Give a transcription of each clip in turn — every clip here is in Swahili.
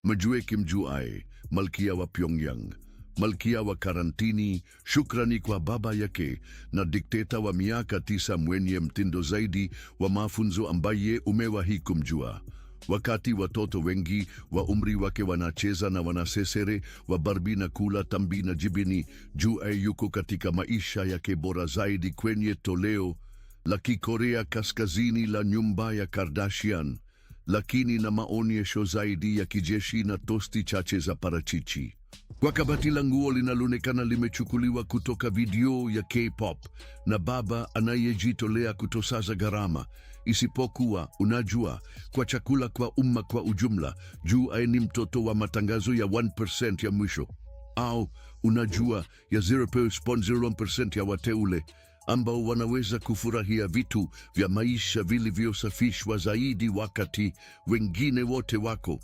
Majue Kim Ju-ae, malkia wa Pyongyang, malkia wa karantini, shukrani kwa baba yake na dikteta wa miaka 9 mwenye mtindo zaidi wa mafunzo ambaye umewahi kumjua. Wakati watoto wengi wa umri wake wanacheza na wanasesere wa Barbie na kula tambi na jibini, Ju-ae yuko katika maisha yake bora zaidi kwenye toleo la Korea Kaskazini la nyumba ya Kardashian, lakini na maonyesho zaidi ya kijeshi na tosti chache za parachichi. Kwa kabati la nguo linaloonekana limechukuliwa kutoka video ya K-pop na baba anayejitolea kutosaza gharama, isipokuwa unajua, kwa chakula kwa umma kwa ujumla. Ju-ae ni mtoto wa matangazo ya 1% ya mwisho, au unajua, ya 0.01% ya wateule ambao wanaweza kufurahia vitu vya maisha vilivyosafishwa zaidi wakati wengine wote wako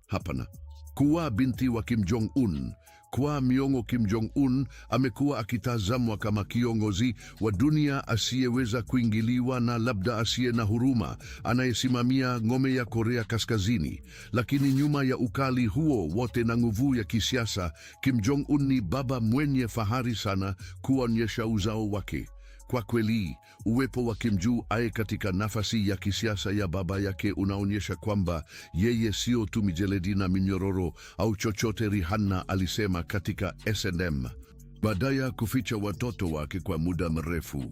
hapana. Kuwa binti wa Kim Jong-un, kwa miongo Kim Jong-un amekuwa akitazamwa kama kiongozi wa dunia asiyeweza kuingiliwa na labda asiye na huruma, anayesimamia ngome ya Korea Kaskazini. Lakini nyuma ya ukali huo wote na nguvu ya kisiasa, Kim Jong-un ni baba mwenye fahari sana kuonyesha uzao wake. Kwa kweli, uwepo wa Kim Ju-ae katika nafasi ya kisiasa ya baba yake unaonyesha kwamba yeye sio tu mijeledi na minyororo au chochote, Rihanna alisema katika S&M. Baada ya kuficha watoto wake kwa muda mrefu,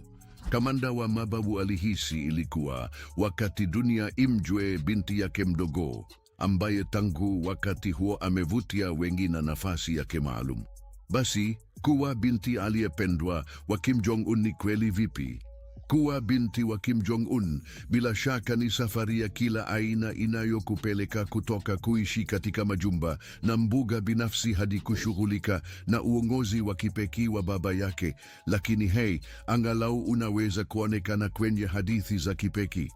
kamanda wa mababu alihisi ilikuwa wakati dunia imjue binti yake mdogo, ambaye tangu wakati huo amevutia wengi na nafasi yake maalum. Basi, kuwa binti aliyependwa wa Kim Jong-un ni kweli vipi? Kuwa binti wa Kim Jong-un bila shaka ni safari ya kila aina inayokupeleka kutoka kuishi katika majumba na mbuga binafsi hadi kushughulika na uongozi wa kipekee wa baba yake. Lakini hey, angalau unaweza kuonekana kwenye hadithi za kipekee.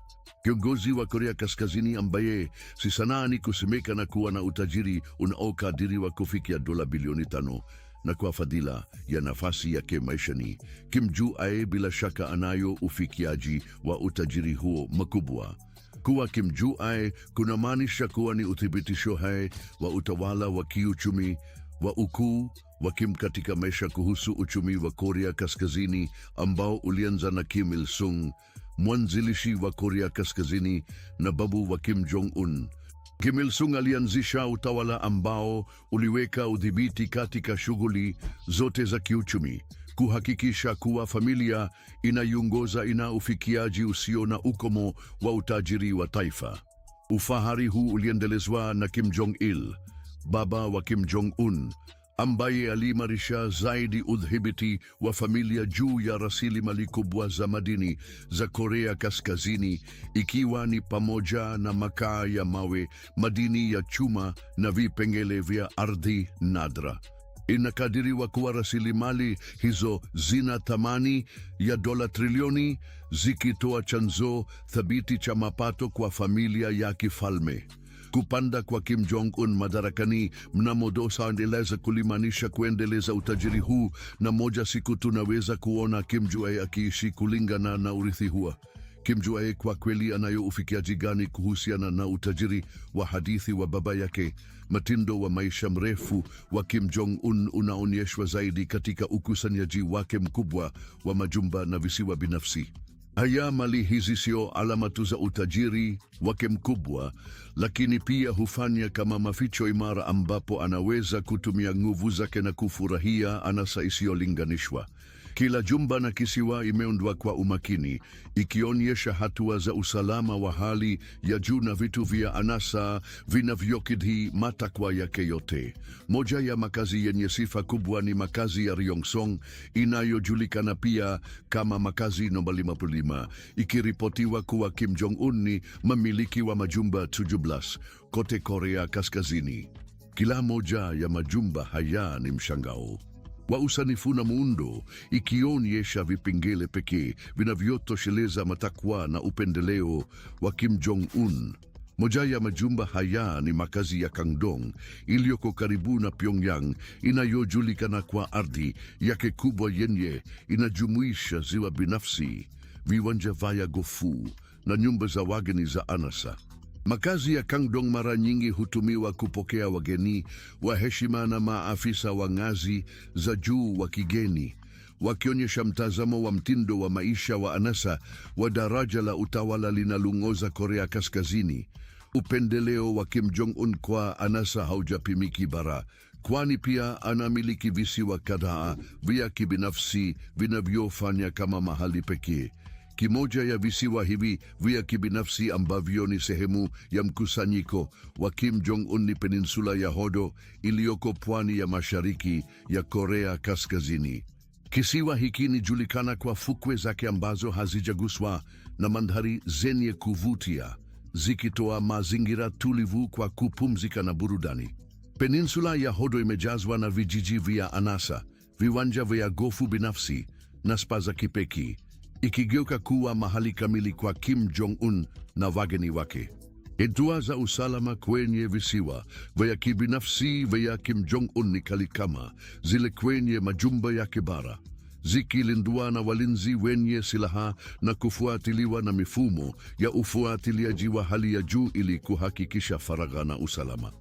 Kiongozi wa Korea Kaskazini ambaye si sanaa ni kusemekana kuwa na utajiri unaokadiriwa kufikia dola bilioni 5. Na kwa fadhila ya nafasi yake maishani, Kim Ju-ae bila shaka anayo ufikiaji wa utajiri huo mkubwa. Kuwa Kim Ju-ae kunamaanisha kuwa ni uthibitisho hai wa utawala wa kiuchumi wa ukuu wa Kim katika maisha kuhusu uchumi wa Korea Kaskazini ambao ulianza na Kim Il-sung, mwanzilishi wa Korea Kaskazini na babu wa Kim Jong-un. Kim Il-sung alianzisha utawala ambao uliweka udhibiti katika shughuli zote za kiuchumi, kuhakikisha kuwa familia inayoongoza ina ufikiaji usio na ukomo wa utajiri wa taifa. Ufahari huu uliendelezwa na Kim Jong-il, baba wa Kim Jong-un, ambaye aliimarisha zaidi udhibiti wa familia juu ya rasilimali kubwa za madini za Korea Kaskazini, ikiwa ni pamoja na makaa ya mawe, madini ya chuma na vipengele vya ardhi nadra. Inakadiriwa kuwa rasilimali hizo zina thamani ya dola trilioni, zikitoa chanzo thabiti cha mapato kwa familia ya kifalme. Kupanda kwa Kim Jong-un madarakani mnamo 2011 kulimaanisha kuendeleza utajiri huu, na moja siku tunaweza kuona Kim Ju-ae akiishi kulingana na urithi huo. Kim Ju-ae kwa kweli anayo ufikiaji gani kuhusiana na utajiri wa hadithi wa baba yake? Mtindo wa maisha mrefu wa Kim Jong-un unaonyeshwa zaidi katika ukusanyaji wake mkubwa wa majumba na visiwa binafsi. Haya mali hizi sio alama tu za utajiri wake mkubwa, lakini pia hufanya kama maficho imara ambapo anaweza kutumia nguvu zake na kufurahia anasa isiyolinganishwa. Kila jumba na kisiwa imeundwa kwa umakini, ikionyesha hatua za usalama wa hali ya juu na vitu vya anasa vinavyokidhi matakwa yake yote. Moja ya makazi yenye sifa kubwa ni makazi ya Ryongsong, inayojulikana pia kama makazi namba 50, ikiripotiwa kuwa Kim Jong-un ni mmiliki wa majumba 17 kote Korea Kaskazini. Kila moja ya majumba haya ni mshangao wa usanifu na muundo, ikionyesha vipengele pekee vinavyotosheleza matakwa na upendeleo wa Kim Jong-un. Moja ya majumba haya ni makazi ya Kangdong, iliyoko karibu na Pyongyang, inayojulikana kwa ardhi yake kubwa yenye inajumuisha ziwa binafsi, viwanja vya gofu na nyumba za wageni za anasa. Makazi ya Kangdong mara nyingi hutumiwa kupokea wageni wa heshima na maafisa wa ngazi za juu wa kigeni, wakionyesha mtazamo wa mtindo wa maisha wa anasa wa daraja la utawala linaloongoza Korea Kaskazini. Upendeleo wa Kim Jong-un kwa anasa haujapimiki bara, kwani pia anamiliki visiwa kadhaa vya kibinafsi vinavyofanya kama mahali pekee. Kimoja ya visiwa hivi vya kibinafsi ambavyo ni sehemu ya mkusanyiko wa Kim Jong-un ni peninsula ya Hodo iliyoko pwani ya mashariki ya Korea Kaskazini. Kisiwa hiki ni julikana kwa fukwe zake ambazo hazijaguswa na mandhari zenye kuvutia, zikitoa mazingira tulivu kwa kupumzika na burudani. Peninsula ya Hodo imejazwa na vijiji vya anasa, viwanja vya gofu binafsi na spa za kipekee, ikigeuka kuwa mahali kamili kwa Kim Jong-un na wageni wake. Hatua za usalama kwenye visiwa vya kibinafsi vya Kim Jong-un ni kali kama zile kwenye majumba ya kibara, zikilindwa na walinzi wenye silaha na kufuatiliwa na mifumo ya ufuatiliaji wa hali ya juu ili kuhakikisha faragha na usalama.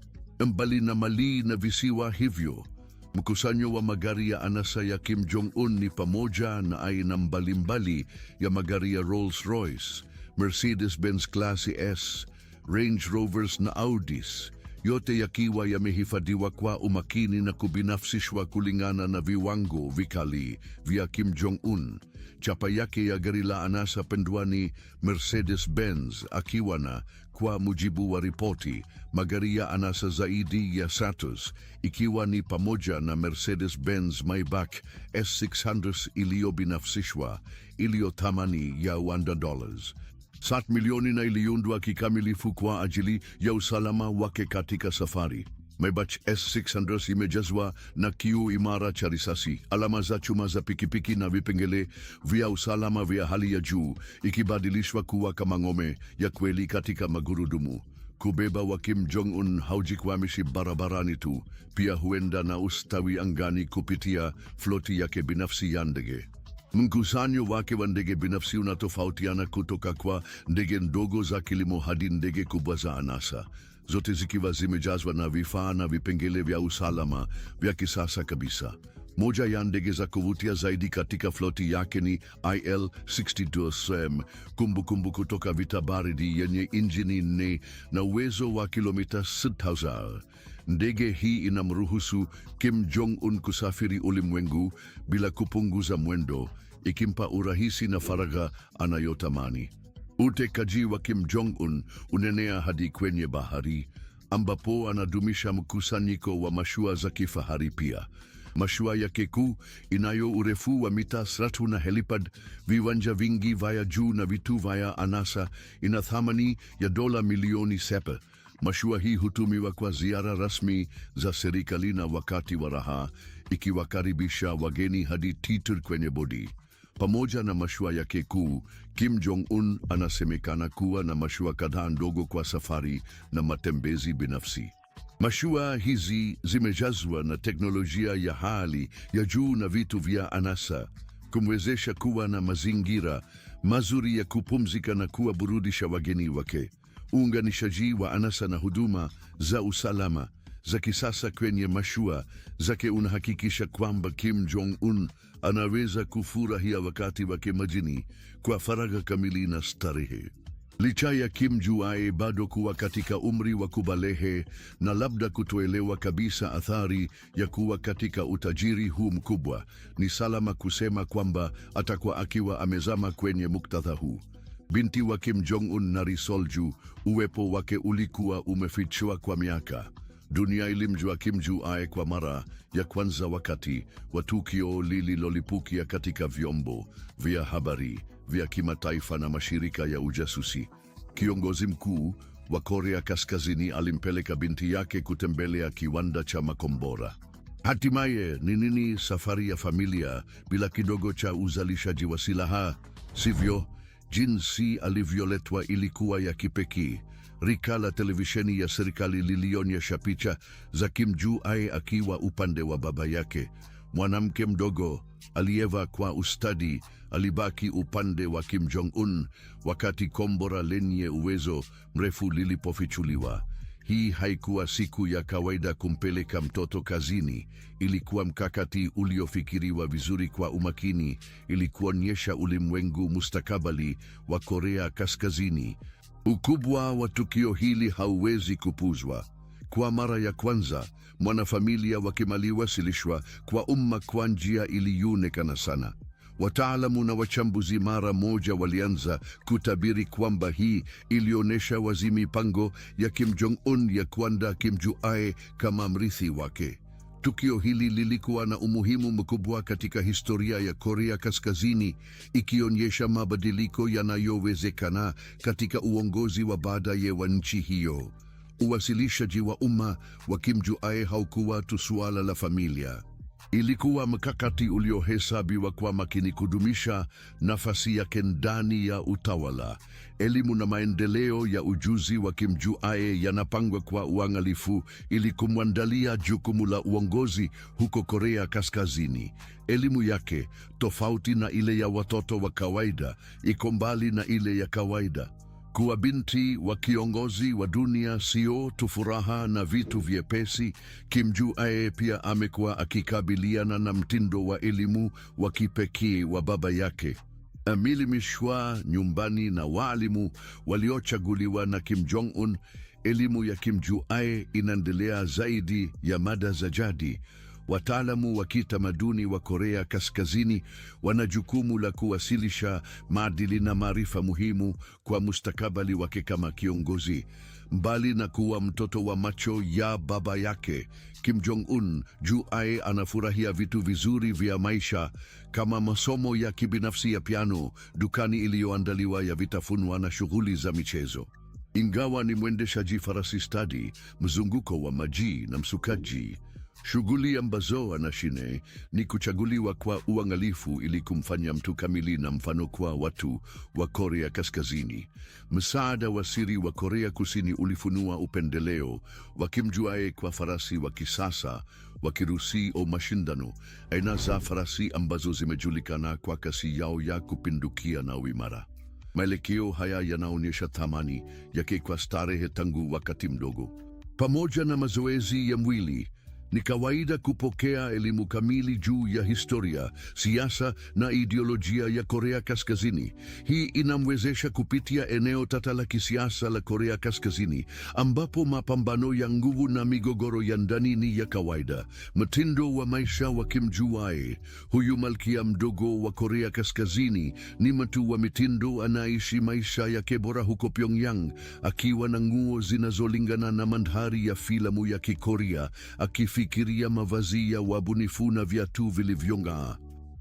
Mbali na mali na visiwa hivyo, mkusanyo wa magari ya anasa ya Kim Jong-un ni pamoja na aina mbalimbali ya magari ya Rolls-Royce, Mercedes-Benz Class S, Range Rovers na Audis, yote yakiwa yamehifadhiwa kwa umakini na kubinafsishwa kulingana na viwango vikali vya Kim Jong-un. Chapa yake ya gari la anasa pendwani Mercedes-Benz, akiwa na, kwa mujibu wa ripoti, magari ya anasa zaidi ya Satos, ikiwa ni pamoja na Mercedes-Benz Maybach S600 iliyobinafsishwa, iliyo thamani ya $100 milioni na iliundwa kikamilifu kwa ajili ya usalama wake katika safari. Maybach S600 imejazwa na kioo imara cha risasi, alama za chuma za pikipiki na vipengele vya usalama vya hali ya juu, ikibadilishwa kuwa kama ngome ya kweli katika magurudumu. Kubeba wa Kim Jong-un haujikwamishi barabarani tu, pia huenda na ustawi angani kupitia floti yake binafsi ya ndege. Mkusanyo wake wa ndege binafsi unatofautiana kutoka kwa ndege ndogo za kilimo hadi ndege kubwa za anasa, zote zikiwa zimejazwa na vifaa na vipengele vya usalama vya kisasa kabisa. Moja ya ndege za kuvutia zaidi katika floti yake ni IL-62M, kumbukumbu kutoka vita baridi, yenye injini 4 na uwezo wa kilomita 6,000. Ndege hii inamruhusu Kim Jong-un kusafiri ulimwengu bila kupunguza mwendo, ikimpa urahisi na faragha anayotamani. Utekaji wa Kim Jong-un unenea hadi kwenye bahari, ambapo anadumisha mkusanyiko wa mashua za kifahari pia. Mashua yake kuu inayo urefu wa mita 3 na helipad, viwanja vingi vya juu na vitu vya anasa, ina thamani ya dola milioni 7. Mashua hii hutumiwa kwa ziara rasmi za serikali na wakati wa raha, ikiwakaribisha wageni hadi Twitter kwenye bodi. Pamoja na mashua yake kuu, Kim Jong-un anasemekana kuwa na mashua kadhaa ndogo kwa safari na matembezi binafsi. Mashua hizi zimejazwa na teknolojia ya hali ya juu na vitu vya anasa, kumwezesha kuwa na mazingira mazuri ya kupumzika na kuwaburudisha wageni wake. Uunganishaji wa anasa na huduma za usalama za kisasa kwenye mashua zake unahakikisha kwamba Kim Jong-un anaweza kufurahia wakati wake majini kwa faragha kamili na starehe. Licha ya Kim Jong-un bado kuwa katika umri wa kubalehe na labda kutoelewa kabisa athari ya kuwa katika utajiri huu mkubwa, ni salama kusema kwamba atakuwa akiwa amezama kwenye muktadha huu. Binti wa Kim Jong-un na Ri Sol-ju, uwepo wake ulikuwa umefichwa kwa miaka. Dunia ilimjua Kim Jong-un kwa mara ya kwanza wakati wa tukio lililolipukia katika vyombo vya habari vya kimataifa na mashirika ya ujasusi. Kiongozi mkuu wa Korea Kaskazini alimpeleka binti yake kutembelea kiwanda cha makombora. Hatimaye ni nini safari ya familia bila kidogo cha uzalishaji wa silaha, sivyo? Jinsi alivyoletwa ilikuwa ya kipekee. Rika la televisheni ya serikali lilionyesha picha za Kim Jong-un akiwa upande wa baba yake, Mwanamke mdogo aliyevaa kwa ustadi alibaki upande wa Kim Jong-un wakati kombora lenye uwezo mrefu lilipofichuliwa. Hii haikuwa siku ya kawaida kumpeleka mtoto kazini. Ilikuwa mkakati uliofikiriwa vizuri kwa umakini, ili kuonyesha ulimwengu mustakabali wa Korea Kaskazini. Ukubwa wa tukio hili hauwezi kupuzwa. Kwa mara ya kwanza, mwanafamilia wa Kim aliwasilishwa kwa umma kwa njia iliyoonekana sana. Wataalamu na wachambuzi mara moja walianza kutabiri kwamba hii ilionyesha wazi mipango ya Kim Jong-un ya kuandaa Kim Ju-ae kama mrithi wake. Tukio hili lilikuwa na umuhimu mkubwa katika historia ya Korea Kaskazini, ikionyesha mabadiliko yanayowezekana katika uongozi wa baadaye wa nchi hiyo. Uwasilishaji wa umma wa Kim Ju-ae haukuwa tu suala la familia. Ilikuwa mkakati uliohesabiwa kwa makini kudumisha nafasi yake ndani ya utawala. Elimu na maendeleo ya ujuzi wa Kim Ju-ae yanapangwa kwa uangalifu ili kumwandalia jukumu la uongozi huko Korea Kaskazini. Elimu yake, tofauti na ile ya watoto wa kawaida, iko mbali na ile ya kawaida. Kuwa binti wa kiongozi wa dunia sio tu furaha na vitu vyepesi. Kim Ju-ae pia amekuwa akikabiliana na mtindo wa elimu wa kipekee wa baba yake. Ameelimishwa nyumbani na walimu waliochaguliwa na Kim Jong-un. Elimu ya Kim Ju-ae inaendelea zaidi ya mada za jadi. Wataalamu wa kitamaduni wa Korea Kaskazini wana jukumu la kuwasilisha maadili na maarifa muhimu kwa mustakabali wake kama kiongozi. Mbali na kuwa mtoto wa macho ya baba yake, Kim Jong-un, Ju-ae anafurahia vitu vizuri vya maisha kama masomo ya kibinafsi ya piano, dukani iliyoandaliwa ya vitafunwa na shughuli za michezo. Ingawa ni mwendeshaji farasi stadi, mzunguko wa maji na msukaji, shughuli ambazo anashine ni kuchaguliwa kwa uangalifu ili kumfanya mtu kamili na mfano kwa watu wa Korea Kaskazini. Msaada wa siri wa Korea Kusini ulifunua upendeleo wa Kim Ju-ae kwa farasi wa kisasa wa Kirusi au mashindano, aina za farasi ambazo zimejulikana kwa kasi yao ya kupindukia na uimara. Maelekeo haya yanaonyesha thamani yake kwa starehe tangu wakati mdogo. Pamoja na mazoezi ya mwili, ni kawaida kupokea elimu kamili juu ya historia, siasa na ideolojia ya Korea Kaskazini. Hii inamwezesha kupitia eneo tata la kisiasa la Korea Kaskazini, ambapo mapambano ya nguvu na migogoro ya ndani ni ya kawaida. Mtindo wa maisha wa Kim Ju-ae, huyu malkia mdogo wa Korea Kaskazini, ni mtu wa mitindo. Anaishi maisha yake bora huko Pyongyang, akiwa na nguo zinazolingana na mandhari ya filamu ya Kikorea, akifikiria mavazi ya wabunifu na viatu vilivyong'aa.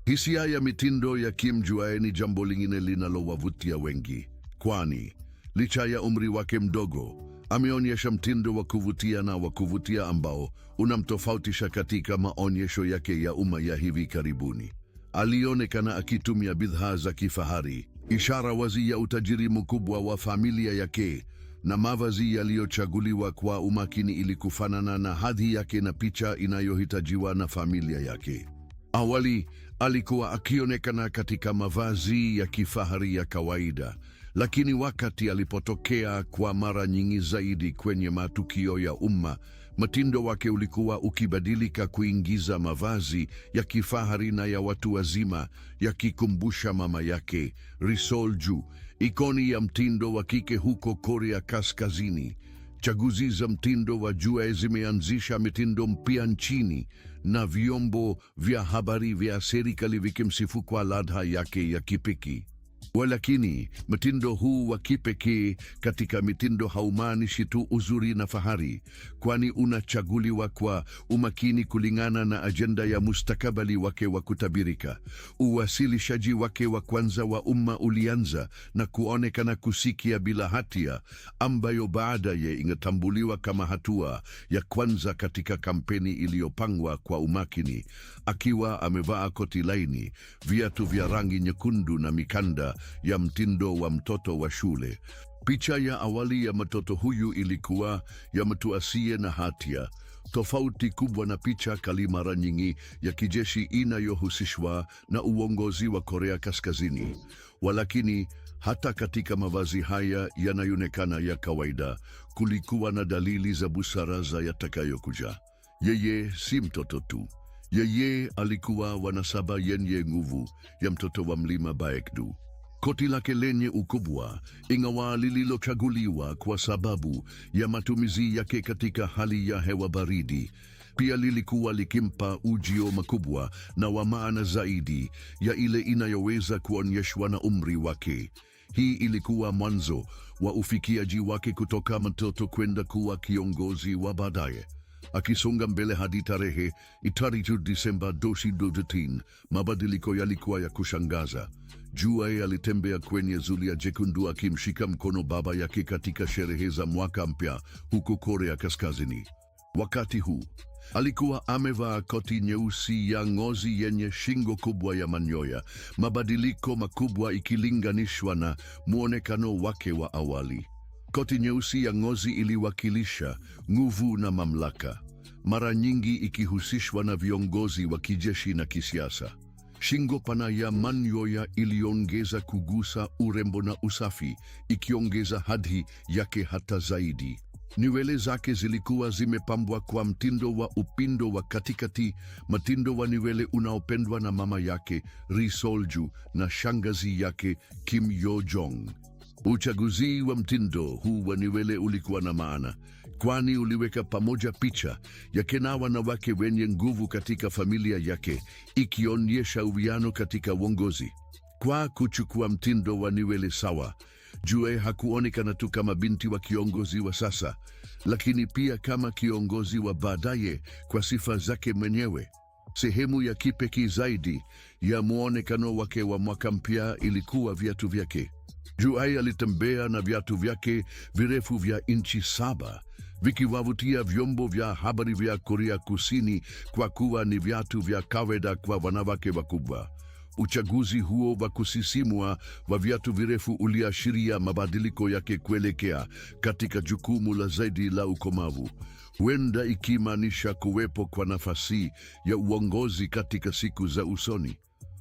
Hisia ya mitindo ya Kim Ju-ae ni jambo lingine linalowavutia wengi, kwani licha ya umri wake mdogo, ameonyesha mtindo wa kuvutia na wa kuvutia ambao unamtofautisha katika maonyesho yake ya umma ya hivi karibuni. Alionekana akitumia bidhaa za kifahari, ishara wazi ya utajiri mkubwa wa familia yake, na mavazi yaliyochaguliwa kwa umakini ili kufanana na hadhi yake na picha inayohitajiwa na familia yake. Awali alikuwa akionekana katika mavazi ya kifahari ya kawaida, lakini wakati alipotokea kwa mara nyingi zaidi kwenye matukio ya umma, mtindo wake ulikuwa ukibadilika kuingiza mavazi ya kifahari na ya watu wazima, yakikumbusha mama yake, Ri Sol-ju, ikoni ya mtindo wa kike huko Korea Kaskazini. Chaguzi za mtindo wa Ju-ae zimeanzisha mitindo mpya nchini, na vyombo vya habari vya serikali vikimsifu kwa ladha yake ya kipekee. Walakini, mtindo huu wa kipekee katika mitindo haumaanishi tu uzuri na fahari, kwani unachaguliwa kwa umakini kulingana na ajenda ya mustakabali wake wa kutabirika. Uwasilishaji wake wa kwanza wa umma ulianza na kuonekana kusikia bila hatia, ambayo baadaye ingetambuliwa kama hatua ya kwanza katika kampeni iliyopangwa kwa umakini. Akiwa amevaa koti laini, viatu vya rangi nyekundu na mikanda ya mtindo wa mtoto wa shule. Picha ya awali ya mtoto huyu ilikuwa ya mtu asiye na hatia, tofauti kubwa na picha kali mara nyingi ya kijeshi inayohusishwa na uongozi wa Korea Kaskazini. Walakini, hata katika mavazi haya yanayoonekana ya kawaida, kulikuwa na dalili za busara za yatakayokuja. Yeye si mtoto tu. Yeye alikuwa wanasaba yenye nguvu ya mtoto wa mlima Baekdu. Koti lake lenye ukubwa, ingawa lililochaguliwa kwa sababu ya matumizi yake katika hali ya hewa baridi, pia lilikuwa likimpa ujio makubwa na wa maana zaidi ya ile inayoweza kuonyeshwa na umri wake. Hii ilikuwa mwanzo wa ufikiaji wake kutoka mtoto kwenda kuwa kiongozi wa baadaye. Akisonga mbele hadi tarehe 3 Disemba 2013, mabadiliko yalikuwa ya kushangaza. Jue alitembea kwenye zulia jekundu akimshika mkono baba yake katika sherehe za mwaka mpya huko Korea Kaskazini. Wakati huu alikuwa amevaa koti nyeusi ya ngozi yenye shingo kubwa ya manyoya, mabadiliko makubwa ikilinganishwa na muonekano wake wa awali. Koti nyeusi ya ngozi iliwakilisha nguvu na mamlaka, mara nyingi ikihusishwa na viongozi wa kijeshi na kisiasa. Shingo pana ya manyoya iliongeza kugusa urembo na usafi, ikiongeza hadhi yake hata zaidi. Nywele zake zilikuwa zimepambwa kwa mtindo wa upindo wa katikati, mtindo wa nywele unaopendwa na mama yake Ri Sol-ju na shangazi yake Kim Yo-jong. Uchaguzi wa mtindo huu wa nywele ulikuwa na maana, kwani uliweka pamoja picha yake na wanawake wenye nguvu katika familia yake, ikionyesha uwiano katika uongozi. Kwa kuchukua mtindo wa nywele sawa, Jue hakuonekana tu kama binti wa kiongozi wa sasa, lakini pia kama kiongozi wa baadaye kwa sifa zake mwenyewe. Sehemu ya kipekee zaidi ya muonekano wake wa mwaka mpya ilikuwa viatu vyake. Jue alitembea na viatu vyake virefu vya inchi 7, vikiwavutia vyombo vya habari vya Korea Kusini kwa kuwa ni viatu vya kawaida kwa wanawake wakubwa. Uchaguzi huo wa kusisimua wa viatu virefu uliashiria mabadiliko yake kuelekea katika jukumu la zaidi la ukomavu, huenda ikimaanisha kuwepo kwa nafasi ya uongozi katika siku za usoni.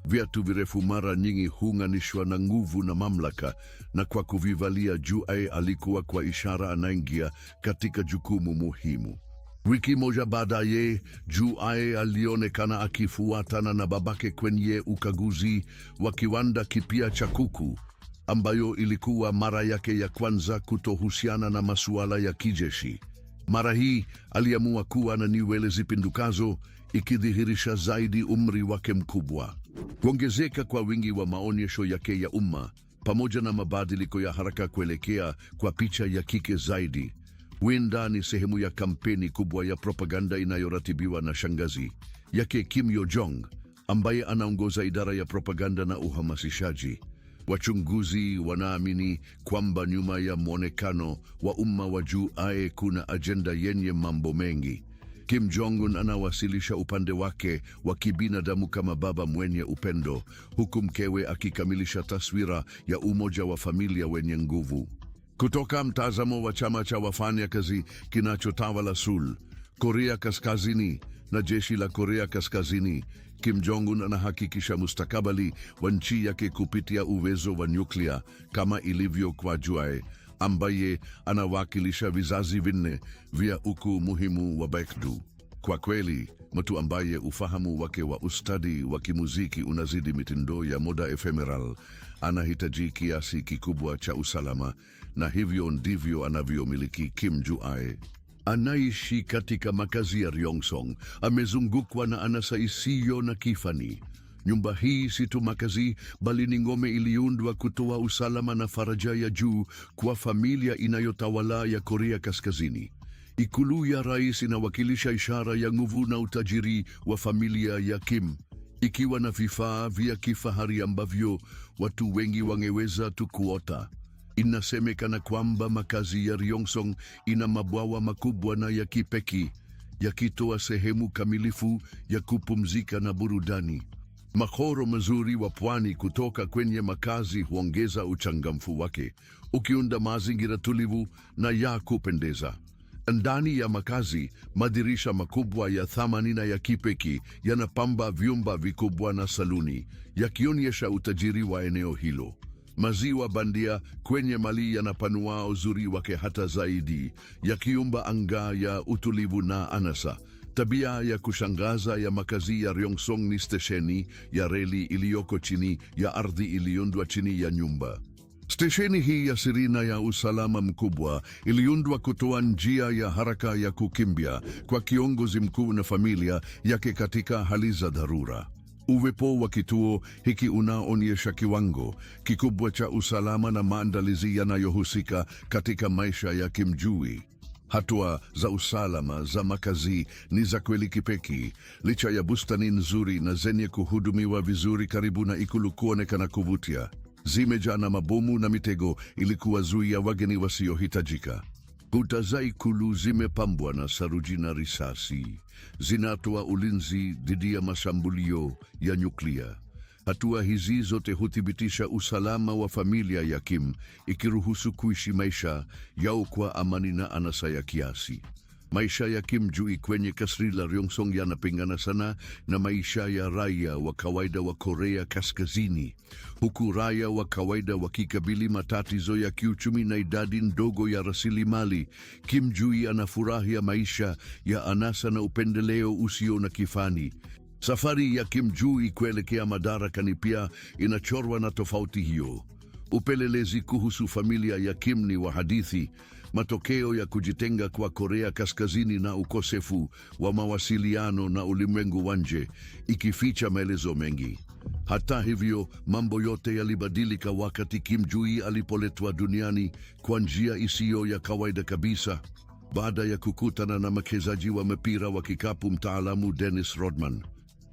Viatu virefu mara nyingi huunganishwa na nguvu na mamlaka, na kwa kuvivalia Jue alikuwa kwa ishara anaingia katika jukumu muhimu. Wiki moja baadaye, Jue alionekana akifuatana na babake kwenye ukaguzi wa kiwanda kipya cha kuku, ambayo ilikuwa mara yake ya kwanza kutohusiana na masuala ya kijeshi. Mara hii aliamua kuwa na nywele zipindukazo, ikidhihirisha zaidi umri wake mkubwa. Kuongezeka kwa wingi wa maonyesho yake ya umma, pamoja na mabadiliko ya haraka kuelekea kwa picha ya kike zaidi, huenda ni sehemu ya kampeni kubwa ya propaganda inayoratibiwa na shangazi yake Kim Yo-jong, ambaye anaongoza idara ya propaganda na uhamasishaji. Wachunguzi wanaamini kwamba nyuma ya mwonekano wa umma wa Jue kuna ajenda yenye mambo mengi. Kim Jong-un anawasilisha upande wake wa kibinadamu kama baba mwenye upendo, huku mkewe akikamilisha taswira ya umoja wa familia wenye nguvu. Kutoka mtazamo wa chama cha wafanyakazi kinachotawala Seoul, Korea Kaskazini na jeshi la Korea Kaskazini, Kim Jong-un anahakikisha mustakabali wa nchi yake kupitia uwezo wa nyuklia, kama ilivyo kwa Jue, ambaye anawakilisha vizazi vinne vya ukuu muhimu wa Baekdu. Kwa kweli, mtu ambaye ufahamu wake wa ustadi wa kimuziki unazidi mitindo ya moda ephemeral anahitaji kiasi kikubwa cha usalama, na hivyo ndivyo anavyomiliki Kim Jue. Anaishi katika makazi ya Ryongsong, amezungukwa na anasa isiyo na kifani. Nyumba hii si tu makazi, bali ni ngome iliundwa kutoa usalama na faraja ya juu kwa familia inayotawala ya Korea Kaskazini. Ikulu ya rais inawakilisha ishara ya nguvu na utajiri wa familia ya Kim, ikiwa na vifaa vya kifahari ambavyo watu wengi wangeweza tu kuota. Inasemekana kwamba makazi ya Ryongsong ina mabwawa makubwa na ya kipekee, yakitoa sehemu kamilifu ya kupumzika na burudani. Mahoro mazuri wa pwani kutoka kwenye makazi huongeza uchangamfu wake, ukiunda mazingira tulivu na ya kupendeza. Ndani ya makazi, madirisha makubwa ya thamani na ya kipekee yanapamba vyumba vikubwa na saluni, yakionyesha utajiri wa eneo hilo. Maziwa bandia kwenye mali yanapanua uzuri wake hata zaidi, yakiumba anga ya utulivu na anasa. Tabia ya kushangaza ya makazi ya Ryongsong ni stesheni ya reli iliyoko chini ya ardhi iliyoundwa chini ya nyumba. Stesheni hii ya siri na ya usalama mkubwa iliundwa kutoa njia ya haraka ya kukimbia kwa kiongozi mkuu na familia yake katika hali za dharura. Uwepo wa kituo hiki unaonyesha kiwango kikubwa cha usalama na maandalizi yanayohusika katika maisha ya Kim Joo-hee. Hatua za usalama za makazi ni za kweli kipekee, licha ya bustani nzuri na zenye kuhudumiwa vizuri karibu na ikulu kuonekana kuvutia. Zimejaa na mabomu na mitego ili kuwazuia wageni wasiohitajika. Kuta za ikulu zimepambwa na saruji na risasi, zinatoa ulinzi dhidi ya mashambulio ya nyuklia. Hatua hizi zote huthibitisha usalama wa familia ya Kim, ikiruhusu kuishi maisha yao kwa amani na anasa ya kiasi. Maisha ya Kim Joo-hee kwenye kasri la Ryongsong yanapingana sana na maisha ya raia wa kawaida wa Korea Kaskazini. Huku raia wa kawaida wakikabili matatizo ya kiuchumi na idadi ndogo ya rasilimali, Kim Joo-hee anafurahia maisha ya anasa na upendeleo usio na kifani. Safari ya Kim Joo-hee kuelekea madarakani pia inachorwa na tofauti hiyo. Upelelezi kuhusu familia ya Kim ni wa hadithi, matokeo ya kujitenga kwa Korea Kaskazini na ukosefu wa mawasiliano na ulimwengu wa nje, ikificha maelezo mengi. Hata hivyo, mambo yote yalibadilika wakati Kim Joo-hee alipoletwa duniani kwa njia isiyo ya kawaida kabisa, baada ya kukutana na mchezaji wa mpira wa kikapu mtaalamu Dennis Rodman.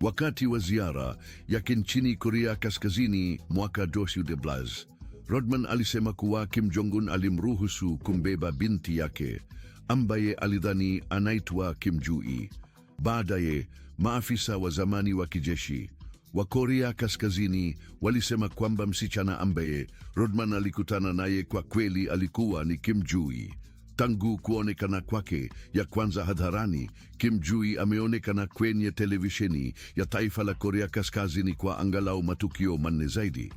Wakati wa ziara yake nchini Korea Kaskazini mwaka 2012, Rodman alisema kuwa Kim Jong-un alimruhusu kumbeba binti yake ambaye alidhani anaitwa Kim Joo-hee. Baadaye, maafisa wa zamani wa kijeshi wa Korea Kaskazini walisema kwamba msichana ambaye Rodman alikutana naye kwa kweli alikuwa ni Kim Joo-hee. Tangu kuonekana kwake ya kwanza hadharani, Kim Joo-hee ameonekana kwenye televisheni ya taifa la Korea Kaskazini kwa angalau matukio 4 zaidi.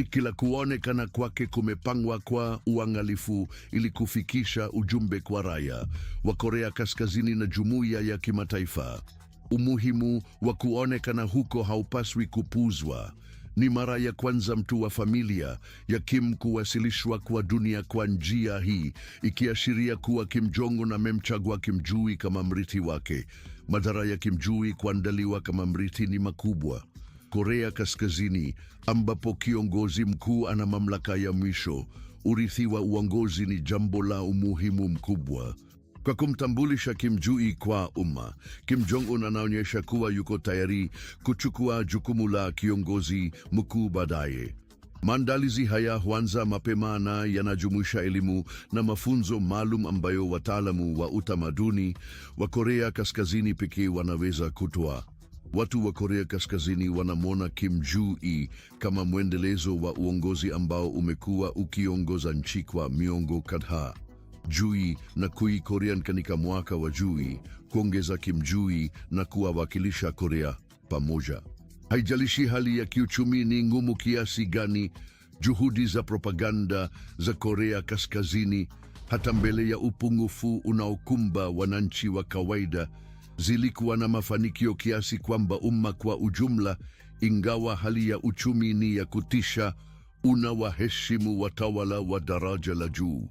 Kila kuonekana kwake kumepangwa kwa uangalifu ili kufikisha ujumbe kwa raia wa Korea Kaskazini na jumuiya ya kimataifa. Umuhimu wa kuonekana huko haupaswi kupuuzwa. Ni mara ya kwanza mtu wa familia ya Kim kuwasilishwa kwa dunia kwa njia hii, ikiashiria kuwa Kim Jong-un amemchagua Kim Joo-hee kama mrithi wake. Madhara ya Kim Joo-hee kuandaliwa kama mrithi ni makubwa. Korea Kaskazini, ambapo kiongozi mkuu ana mamlaka ya mwisho, urithi wa uongozi ni jambo la umuhimu mkubwa. Kwa kumtambulisha Kim Joo-hee kwa umma, Kim Jong-un anaonyesha kuwa yuko tayari kuchukua jukumu la kiongozi mkuu baadaye. Maandalizi haya huanza mapema na yanajumuisha elimu na mafunzo maalum ambayo wataalamu wa utamaduni wa Korea Kaskazini pekee wanaweza kutoa. Watu wa Korea Kaskazini wanamwona Kim Joo-hee kama mwendelezo wa uongozi ambao umekuwa ukiongoza nchi kwa miongo kadhaa. Joo-hee na kui Korean katika mwaka wa Joo-hee, kuongeza Kim Joo-hee na kuwawakilisha Korea pamoja. Haijalishi hali ya kiuchumi ni ngumu kiasi gani, juhudi za propaganda za Korea Kaskazini, hata mbele ya upungufu unaokumba wananchi wa kawaida, zilikuwa na mafanikio kiasi kwamba umma kwa ujumla, ingawa hali ya uchumi ni ya kutisha, unawaheshimu watawala wa daraja la juu.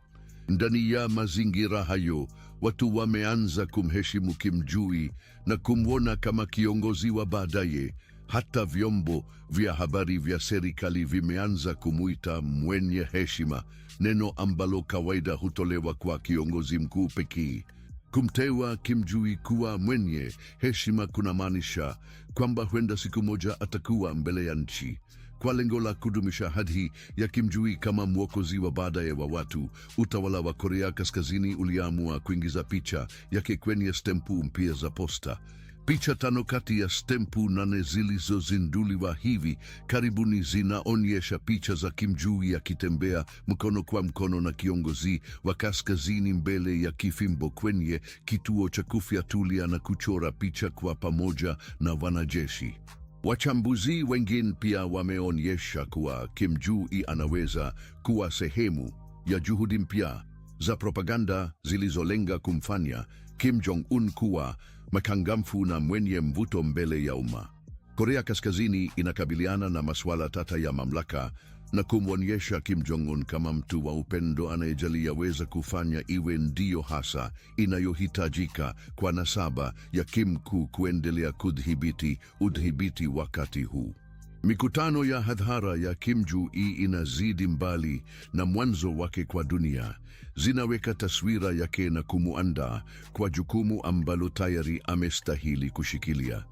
Ndani ya mazingira hayo, watu wameanza kumheshimu Kim Joo-hee na kumwona kama kiongozi wa baadaye. Hata vyombo vya habari vya serikali vimeanza kumuita mwenye heshima, neno ambalo kawaida hutolewa kwa kiongozi mkuu pekee. Kumteua Kim Joo-hee kuwa mwenye heshima kunamaanisha kwamba huenda siku moja atakuwa mbele ya nchi. Kwa lengo la kudumisha hadhi ya Kim Joo-hee kama mwokozi wa baadaye wa watu, utawala wa Korea Kaskazini uliamua kuingiza picha yake kwenye stempu mpya za posta. Picha tano kati ya stempu nane zilizozinduliwa hivi karibuni zinaonyesha picha za Kim Jong-un akitembea mkono kwa mkono na kiongozi wa kaskazini mbele ya kifimbo kwenye kituo cha kufyatulia na kuchora picha kwa pamoja na wanajeshi. Wachambuzi wengine pia wameonyesha kuwa Kim Jong-un anaweza kuwa sehemu ya juhudi mpya za propaganda zilizolenga kumfanya Kim Jong-un kuwa mchangamfu na mwenye mvuto mbele ya umma. Korea Kaskazini inakabiliana na masuala tata ya mamlaka na kumwonyesha Kim Jong-un kama mtu wa upendo anayejali yaweza kufanya iwe ndio hasa inayohitajika kwa nasaba ya Kim kuendelea udhibiti wakati huu. Mikutano ya hadhara ya Kim Jong-un inazidi mbali na mwanzo wake kwa dunia. Zinaweka taswira yake na kumuandaa kwa jukumu ambalo tayari amestahili kushikilia.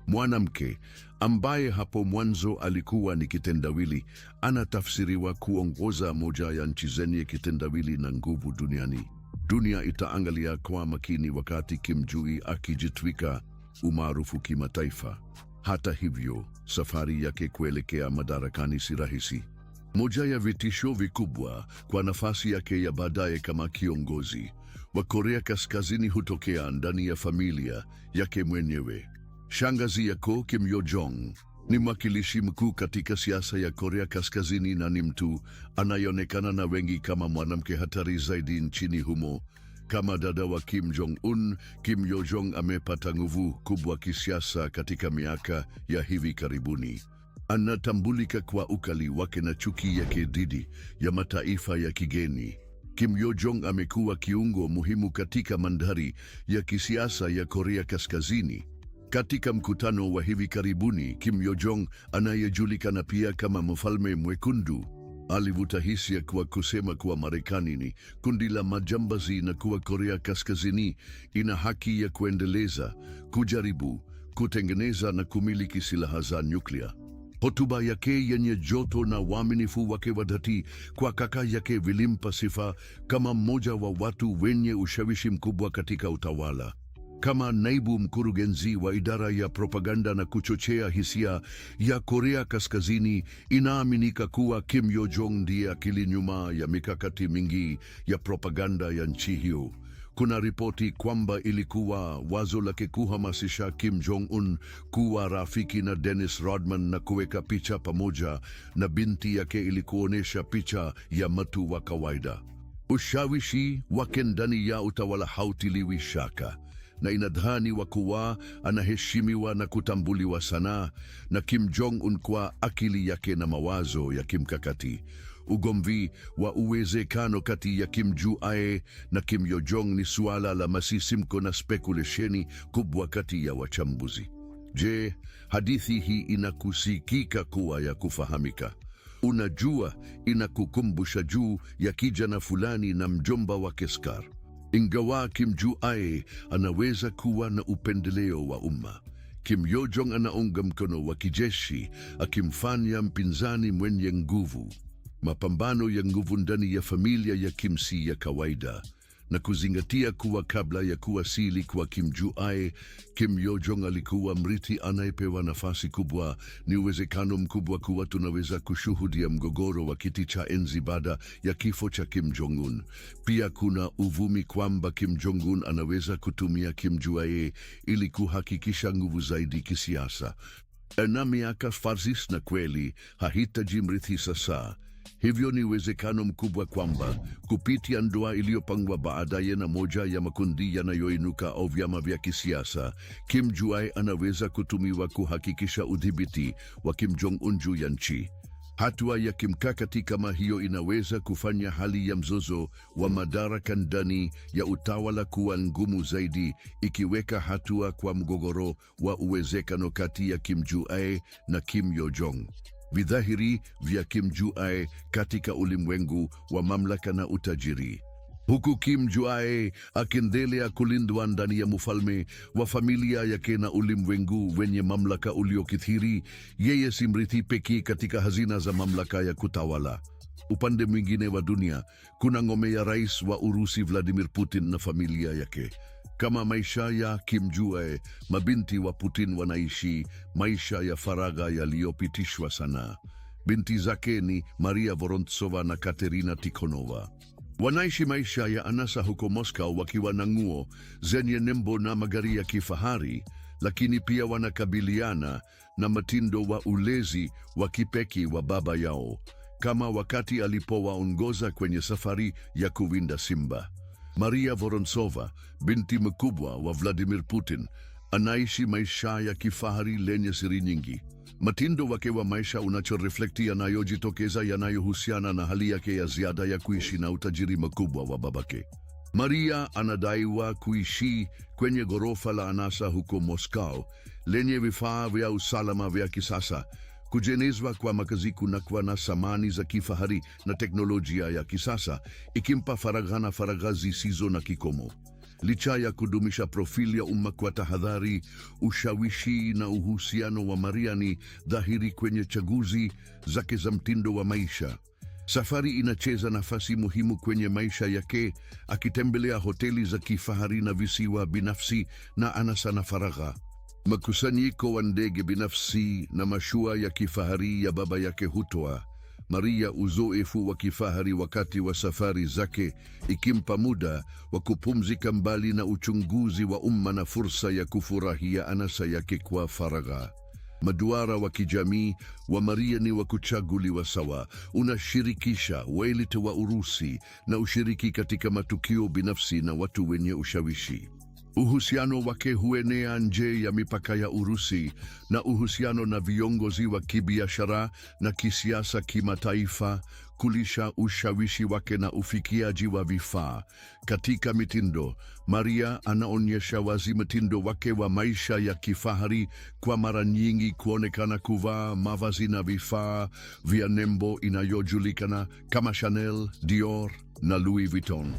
Mwanamke ambaye hapo mwanzo alikuwa ni kitendawili, anatafsiriwa kuongoza moja ya nchi zenye kitendawili na nguvu duniani. Dunia itaangalia kwa makini wakati Kim Jong-un akijitwika umaarufu kimataifa. Hata hivyo, safari yake kuelekea madarakani si rahisi. Moja ya vitisho vikubwa kwa nafasi yake ya baadaye kama kiongozi wa Korea Kaskazini hutokea ndani ya familia yake mwenyewe. Shangazi yake Kim Yo Jong ni mwakilishi mkuu katika siasa ya Korea Kaskazini na ni mtu anayeonekana na wengi kama mwanamke hatari zaidi nchini humo. Kama dada wa Kim Jong-un, Kim Yo Jong amepata nguvu kubwa kisiasa katika miaka ya hivi karibuni. Anatambulika kwa ukali wake na chuki yake dhidi ya mataifa ya kigeni. Kim Yo Jong amekuwa kiungo muhimu katika mandhari ya kisiasa ya Korea Kaskazini. Katika mkutano wa hivi karibuni, Kim Yo Jong, anayejulikana pia kama Mfalme Mwekundu, alivuta hisia kwa kusema kuwa Marekani ni kundi la majambazi na kuwa Korea Kaskazini ina haki ya kuendeleza, kujaribu, kutengeneza na kumiliki silaha za nyuklia. Hotuba yake yenye joto na uaminifu wake wa dhati kwa kaka yake vilimpa sifa kama mmoja wa watu wenye ushawishi mkubwa katika utawala. Kama naibu mkurugenzi wa idara ya propaganda na kuchochea hisia ya Korea Kaskazini, inaaminika kuwa Kim Yo Jong ndiye akili nyuma ya mikakati mingi ya propaganda ya nchi hiyo. Kuna ripoti kwamba ilikuwa wazo lake kuhamasisha Kim Jong-un kuwa rafiki na Dennis Rodman na kuweka picha pamoja na binti yake ili kuonesha picha ya mtu wa kawaida. Ushawishi wake ndani ya utawala hautiliwi shaka, na inadhaniwa kuwa anaheshimiwa na kutambuliwa sana na Kim Jong-un kwa akili yake na mawazo ya kimkakati. Ugomvi wa uwezekano kati ya Kim Jong-un na Kim Yo Jong ni suala la masisimko na spekulesheni kubwa kati ya wachambuzi. Je, hadithi hii inakusikika kuwa ya kufahamika? Unajua, inakukumbusha juu ya kijana fulani na mjomba wake Scar. Ingawa Kim Jong-un anaweza kuwa na upendeleo wa umma, Kim Yo Jong anaunga mkono wa kijeshi, akimfanya mpinzani mwenye nguvu. Mapambano ya nguvu ndani ya familia ya Kim si ya kawaida, na kuzingatia kuwa kabla ya kuwasili kwa Kim Jong-un, Kim Yo Jong alikuwa mrithi anayepewa nafasi kubwa, ni uwezekano mkubwa kuwa tunaweza kushuhudia mgogoro wa kiti cha enzi baada ya kifo cha Kim Jong-un. Pia kuna uvumi kwamba Kim Jong-un anaweza kutumia Kim Jong-un ili kuhakikisha nguvu zaidi kisiasa. Na miaka farsis na kweli hahitaji mrithi sasa. Hivyo ni uwezekano mkubwa kwamba kupitia ndoa iliyopangwa baadaye na moja ya makundi yanayoinuka au vyama vya kisiasa, Kim Jong-un anaweza kutumiwa kuhakikisha udhibiti wa Kim Jong-un juu ya nchi. Hatua ya kimkakati kama hiyo inaweza kufanya hali ya mzozo wa madaraka ndani ya utawala kuwa ngumu zaidi, ikiweka hatua kwa mgogoro wa uwezekano kati ya Kim Jong-un na Kim Yo Jong. Vidhahiri vya Kim Jong-un katika ulimwengu wa mamlaka na utajiri. Huku Kim Jong-un akiendelea kulindwa ndani ya mfalme wa familia yake na ulimwengu wenye mamlaka uliokithiri, yeye si mrithi pekee katika hazina za mamlaka ya kutawala. Upande mwingine wa dunia, kuna ngome ya rais wa Urusi Vladimir Putin na familia yake. Kama maisha ya Kim Jue, mabinti wa Putin wanaishi maisha ya faragha yaliyopitishwa sana. Binti zake ni Maria Vorontsova na Katerina Tikhonova. Wanaishi maisha ya anasa huko Moscow wakiwa na nguo zenye nembo na magari ya kifahari, lakini pia wanakabiliana na mtindo wa ulezi wa kipekee wa baba yao, kama wakati alipowaongoza kwenye safari ya kuwinda simba. Maria Vorontsova, binti mkubwa wa Vladimir Putin, anaishi maisha ya kifahari lenye siri nyingi. Mtindo wake wa maisha unachoreflekti yanayojitokeza yanayohusiana na hali yake ya ziada ya kuishi na utajiri mkubwa wa babake. Maria anadaiwa kuishi kwenye ghorofa la anasa huko Moscow lenye vifaa vya usalama vya kisasa, kujenezwa kwa makazi kunakuwa na samani za kifahari na teknolojia ya kisasa, ikimpa faragha zisizo na kikomo. Licha ya kudumisha profili ya umma kwa tahadhari, ushawishi na uhusiano wa Maria ni dhahiri kwenye chaguzi zake za mtindo wa maisha. Safari inacheza nafasi muhimu kwenye maisha yake, akitembelea hoteli za kifahari na visiwa binafsi na anasa na faragha. Makusanyiko wa ndege binafsi na mashua ya kifahari ya baba yake hutoa Maria uzoefu wa kifahari wakati wa safari zake, ikimpa muda wa kupumzika mbali na uchunguzi wa umma na fursa ya kufurahia anasa yake kwa faragha. Mduara wa kijamii wa Maria ni wa kuchaguliwa sawa, unashirikisha wailite wa Urusi na ushiriki katika matukio binafsi na watu wenye ushawishi. Uhusiano wake huenea nje ya mipaka ya Urusi na uhusiano na viongozi wa kibiashara na kisiasa kimataifa kulisha ushawishi wake na ufikiaji wa vifaa. Katika mitindo, Maria anaonyesha wazi mtindo wake wa maisha ya kifahari, kwa mara nyingi kuonekana kuvaa mavazi na vifaa vya nembo inayojulikana kama Chanel, Dior na Louis Vuitton.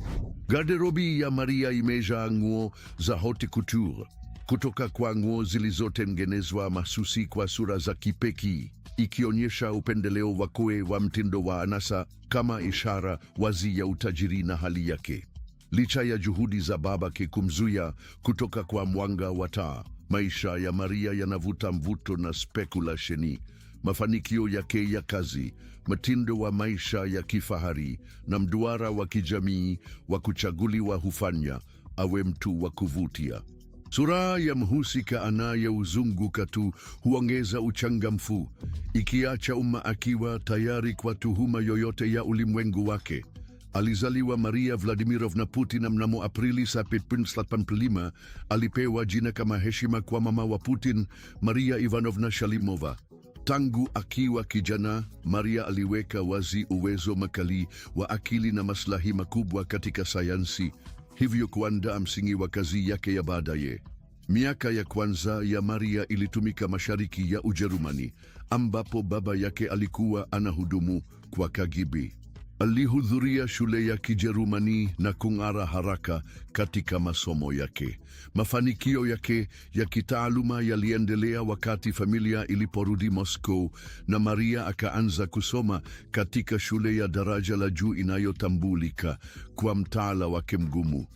Garderobi ya Maria imejaa nguo za haute couture, kutoka kwa nguo zilizotengenezwa mahsusi kwa sura za kipekee, ikionyesha upendeleo wake wa mtindo wa anasa kama ishara wazi ya utajiri na hali yake. Licha ya juhudi za babake kumzuia kutoka kwa mwanga wa taa, maisha ya Maria yanavuta mvuto na spekulasheni. Mafanikio yake ya kazi, mtindo wa maisha ya kifahari na mduara wa kijamii wa kuchaguliwa hufanya awe mtu wa kuvutia. Sura ya mhusika anayeuzunguka tu huongeza uchangamfu, ikiacha umma akiwa tayari kwa tuhuma yoyote ya ulimwengu wake. Alizaliwa Maria Vladimirovna Putin mnamo Aprili 1785. Alipewa jina kama heshima kwa mama wa Putin, Maria Ivanovna Shalimova. Tangu akiwa kijana, Maria aliweka wazi uwezo mkali wa akili na maslahi makubwa katika sayansi, hivyo kuandaa msingi wa kazi yake ya baadaye. Miaka ya kwanza ya Maria ilitumika mashariki ya Ujerumani, ambapo baba yake alikuwa anahudumu kwa KGB. Alihudhuria shule ya Kijerumani na kung'ara haraka katika masomo yake. Mafanikio yake ya kitaaluma yaliendelea wakati familia iliporudi Moscow na Maria akaanza kusoma katika shule ya daraja la juu inayotambulika kwa mtaala wake mgumu.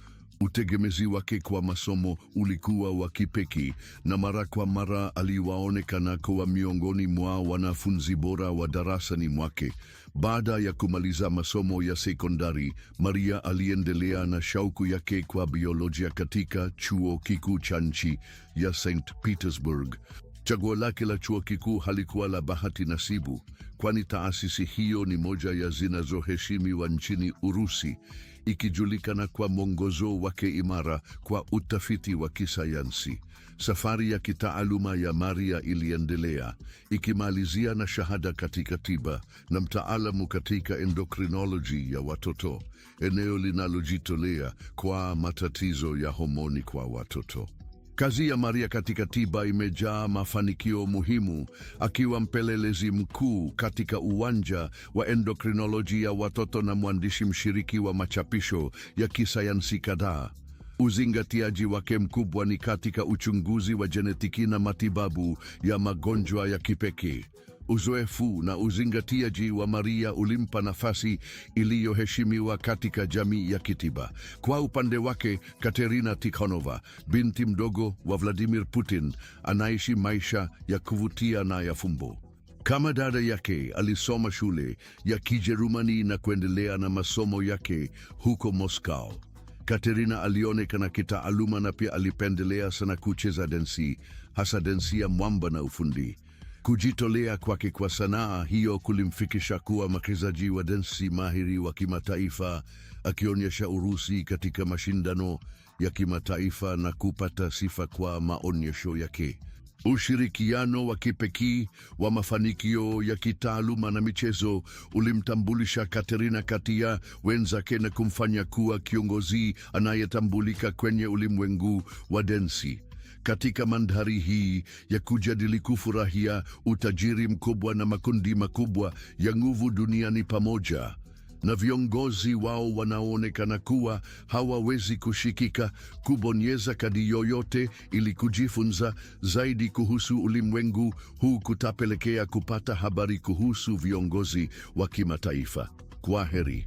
Utegemezi wake kwa masomo ulikuwa wa kipekee na mara kwa mara aliwaonekana kuwa miongoni mwa wanafunzi bora wa darasani mwake. Baada ya kumaliza masomo ya sekondari, Maria aliendelea na shauku yake kwa biolojia katika chuo kikuu cha nchi ya St. Petersburg. Chaguo lake la chuo kikuu halikuwa la bahati nasibu, kwani taasisi hiyo ni moja ya zinazoheshimiwa nchini Urusi, ikijulikana kwa mwongozo wake imara kwa utafiti wa kisayansi. Safari ya kitaaluma ya Maria iliendelea, ikimalizia na shahada katika tiba na mtaalamu katika endocrinology ya watoto, eneo linalojitolea kwa matatizo ya homoni kwa watoto. Kazi ya Maria katika tiba imejaa mafanikio muhimu, akiwa mpelelezi mkuu katika uwanja wa endokrinolojia ya watoto na mwandishi mshiriki wa machapisho ya kisayansi kadhaa. Uzingatiaji wake mkubwa ni katika uchunguzi wa jenetiki na matibabu ya magonjwa ya kipekee. Uzoefu na uzingatiaji wa Maria ulimpa nafasi iliyoheshimiwa katika jamii ya Kitiba. Kwa upande wake, Katerina Tikhonova, binti mdogo wa Vladimir Putin, anaishi maisha ya kuvutia na ya fumbo. Kama dada yake, alisoma shule ya Kijerumani na kuendelea na masomo yake huko Moscow. Katerina alionekana kitaaluma na pia alipendelea sana kucheza densi, hasa densi ya mwamba na ufundi. Kujitolea kwake kwa sanaa hiyo kulimfikisha kuwa mchezaji wa densi mahiri wa kimataifa, akionyesha Urusi katika mashindano ya kimataifa na kupata sifa kwa maonyesho yake. Ushirikiano wa kipekee wa mafanikio ya kitaaluma na michezo ulimtambulisha Katerina kati ya wenzake na kumfanya kuwa kiongozi anayetambulika kwenye ulimwengu wa densi. Katika mandhari hii ya kujadili kufurahia utajiri mkubwa na makundi makubwa ya nguvu duniani pamoja na viongozi wao wanaoonekana kuwa hawawezi kushikika, kubonyeza kadi yoyote ili kujifunza zaidi kuhusu ulimwengu huu kutapelekea kupata habari kuhusu viongozi wa kimataifa. Kwaheri.